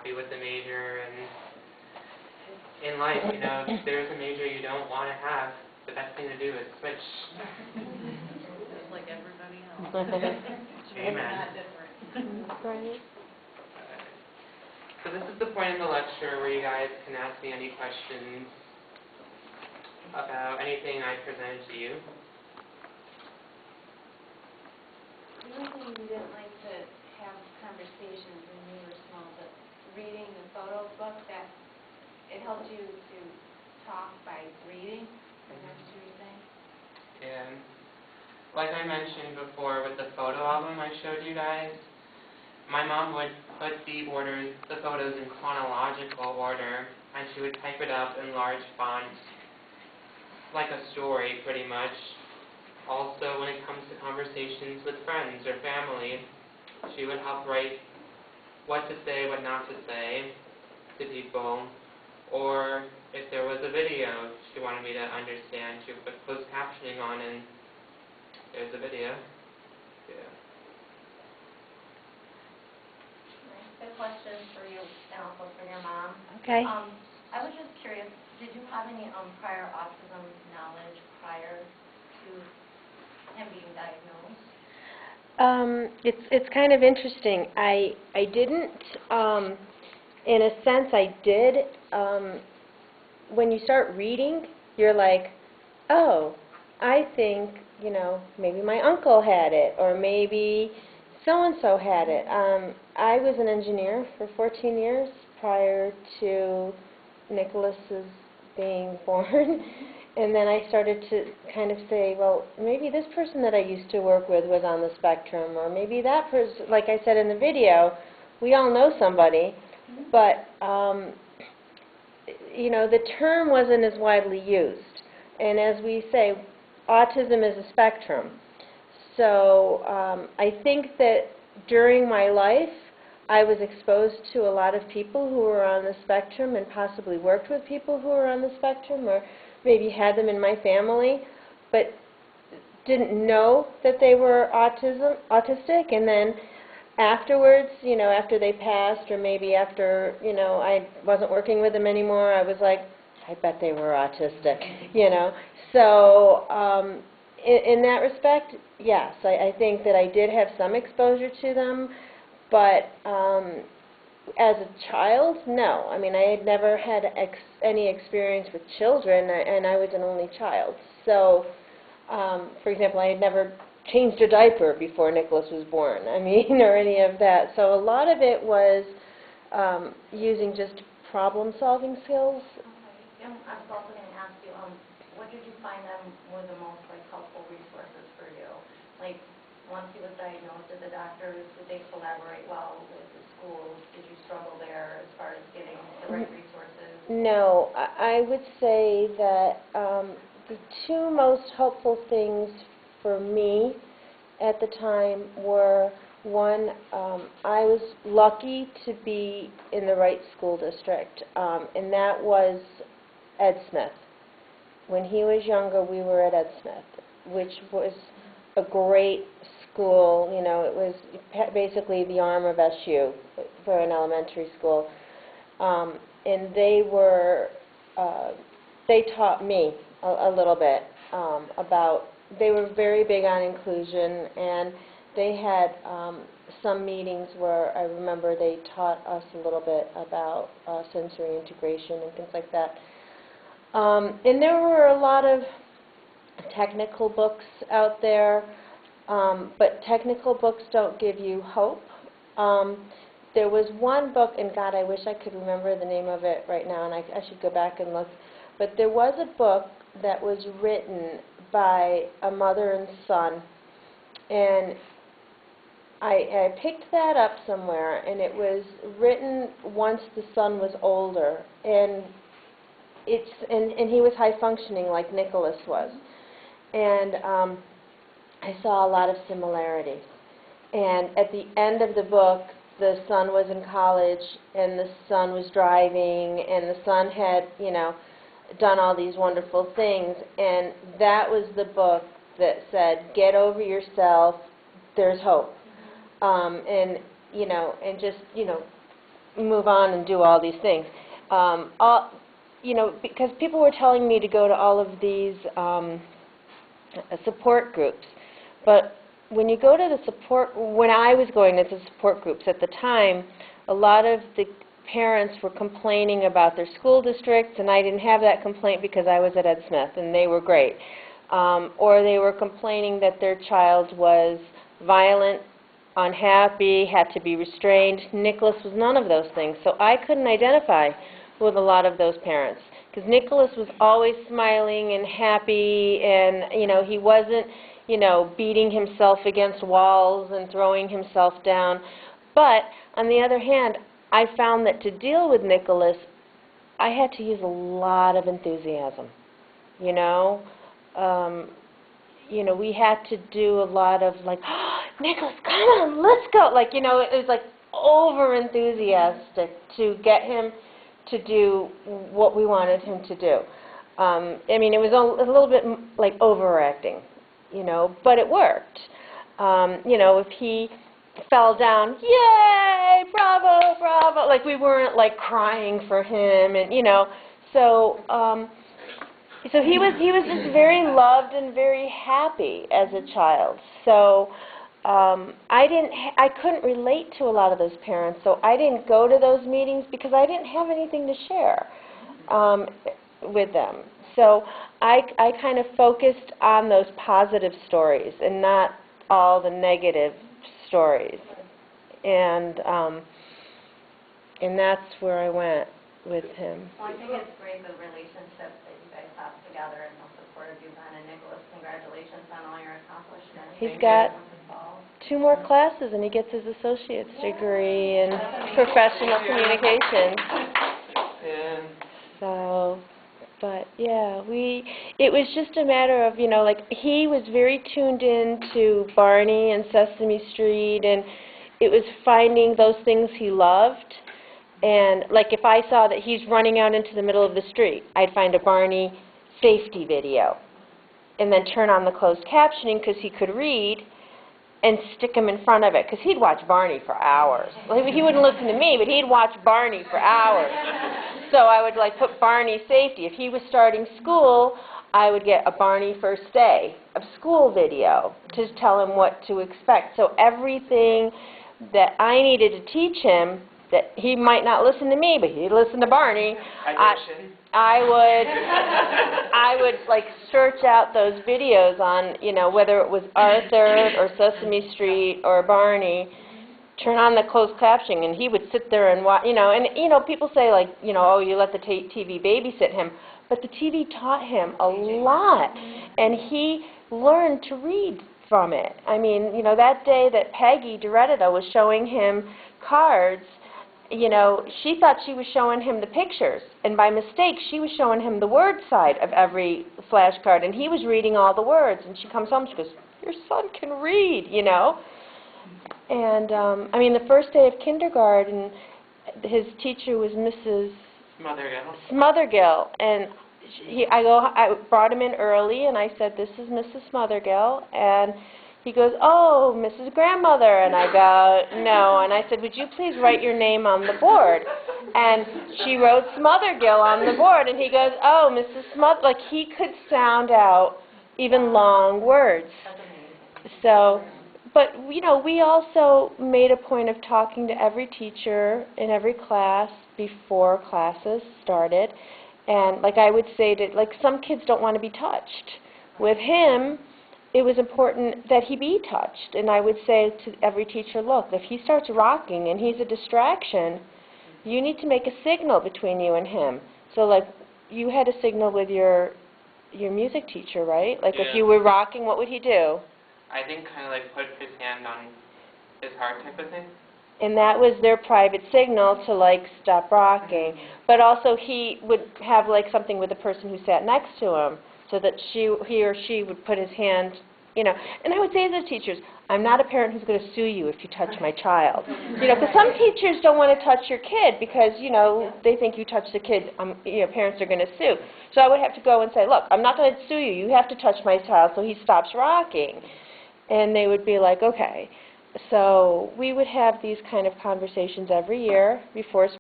happy with the major, and in life, you know, if there's a major you don't want to have, the best thing to do is switch. Just like everybody else. Amen. Not different. Right. So this is the point in the lecture where you guys can ask me any questions about anything I presented to you. The only thing we didn't like to have conversations when we were small, but reading the photo book, that it helped you to talk by reading, and that's what you were saying? And like I mentioned before with the photo album I showed you guys, my mom would put the photos in chronological order, and she would type it up in large font, like a story pretty much. Also, when it comes to conversations with friends or family, she would help write what to say, what not to say to people. Or if there was a video she wanted me to understand, she would put closed captioning on, and there's a video. Yeah. A question for you and also for your mom. Okay. I was just curious, did you have any prior autism knowledge prior to him being diagnosed? It's kind of interesting. I didn't. In a sense, I did. When you start reading, you're like, oh, I think, you know, maybe my uncle had it, or maybe so-and-so had it. I was an engineer for 14 years prior to Nicholas's being born. And then I started to kind of say, well, maybe this person that I used to work with was on the spectrum, or maybe that person, like I said in the video, we all know somebody, but, you know, the term wasn't as widely used. And as we say, autism is a spectrum. So I think that during my life, I was exposed to a lot of people who were on the spectrum and possibly worked with people who were on the spectrum, or maybe had them in my family, but didn't know that they were autistic. And then afterwards, you know, after they passed, or maybe after, you know, I wasn't working with them anymore, I was like, I bet they were autistic, you know. So in that respect, yes, I think that I did have some exposure to them, but as a child, no. I mean, I had never had any experience with children, and I was an only child. So, for example, I had never changed a diaper before Nicholas was born, I mean, or any of that. So a lot of it was using just problem-solving skills. Okay. And I was also going to ask you, what did you find them were the most helpful resources for you? Like, once he was diagnosed, did the doctors, did they collaborate well with the schools? Did you struggle there as far as getting the right resources? No, I would say that the two most helpful things for me at the time were, one, I was lucky to be in the right school district, and that was Ed Smith. When he was younger, we were at Ed Smith, which was a great school. You know, it was basically the arm of SU for an elementary school. And they taught me a little bit about, they were very big on inclusion, and they had some meetings where I remember they taught us a little bit about sensory integration and things like that. And there were a lot of technical books out there, but technical books don't give you hope. There was one book, and God, I wish I could remember the name of it right now, and I should go back and look, but there was a book that was written by a mother and son, and I picked that up somewhere, and it was written once the son was older, and he was high functioning like Nicholas was. And I saw a lot of similarities. And at the end of the book, the son was in college, and the son was driving, and the son had, you know, done all these wonderful things. And that was the book that said, get over yourself, there's hope. And, you know, and just, you know, move on and do all these things. Because people were telling me to go to all of these support groups. But when you go to the when I was going to the support groups at the time, a lot of the parents were complaining about their school districts, and I didn't have that complaint because I was at Ed Smith, and they were great. Or they were complaining that their child was violent, unhappy, had to be restrained. Nicholas was none of those things. So I couldn't identify with a lot of those parents because Nicholas was always smiling and happy, and he wasn't beating himself against walls and throwing himself down. But on the other hand, I found that to deal with Nicholas, I had to use a lot of enthusiasm. We had to do a lot of like, oh, Nicholas, come on, let's go. Like, it was like over enthusiastic to get him to do what we wanted him to do. It was a little bit like overacting, but it worked. If he fell down, yay, bravo, bravo, like we weren't like crying for him, and so he was just very loved and very happy as a child. So I couldn't relate to a lot of those parents, so I didn't go to those meetings because I didn't have anything to share with them. So I kind of focused on those positive stories and not all the negative stories, and that's where I went with him. Well, I think it's great the relationship that you guys have together and how supportive you've been. And Nicholas, congratulations on all your accomplishments. He's got 2 more classes and he gets his associate's degree in professional communication. Yeah. So, but yeah, it was just a matter of, like he was very tuned in to Barney and Sesame Street, and it was finding those things he loved. And like if I saw that he's running out into the middle of the street, I'd find a Barney safety video and then turn on the closed captioning because he could read and stick him in front of it because he'd watch Barney for hours. Well, he wouldn't listen to me, but he'd watch Barney for hours. So I would like put Barney safety. If he was starting school, I would get a Barney first day of school video to tell him what to expect. So everything that I needed to teach him, that he might not listen to me, but he'd listen to Barney. I would like search out those videos on, whether it was Arthur or Sesame Street or Barney, turn on the closed captioning, and he would sit there and watch, and people say like, oh, you let the TV babysit him, but the TV taught him a lot, and he learned to read from it. That day that Peggy Doretta was showing him cards, she thought she was showing him the pictures, and by mistake, she was showing him the word side of every flashcard, and he was reading all the words, and she comes home, she goes, your son can read, And, the first day of kindergarten, his teacher was Mrs. Smothergill, and I brought him in early, and I said, this is Mrs. Smothergill, and he goes, oh, Mrs. Grandmother, and I go, no, and I said, would you please write your name on the board? And she wrote Smothergill on the board, and he goes, oh, Mrs. Smothergill, like he could sound out even long words. So, but, we also made a point of talking to every teacher in every class before classes started, and like I would say that, like some kids don't want to be touched. With him, it was important that he be touched, and I would say to every teacher, look, if he starts rocking and he's a distraction, you need to make a signal between you and him. So like you had a signal with your music teacher, right? Like if you were rocking, what would he do? I think kind of like put his hand on his heart type of thing. And that was their private signal to like stop rocking. But also he would have like something with the person who sat next to him, so that he or she would put his hand, And I would say to the teachers, I'm not a parent who's going to sue you if you touch my child. Because some teachers don't want to touch your kid because, they think you touch the kid, parents are going to sue. So I would have to go and say, look, I'm not going to sue you. You have to touch my child so he stops rocking. And they would be like, okay. So we would have these kind of conversations every year before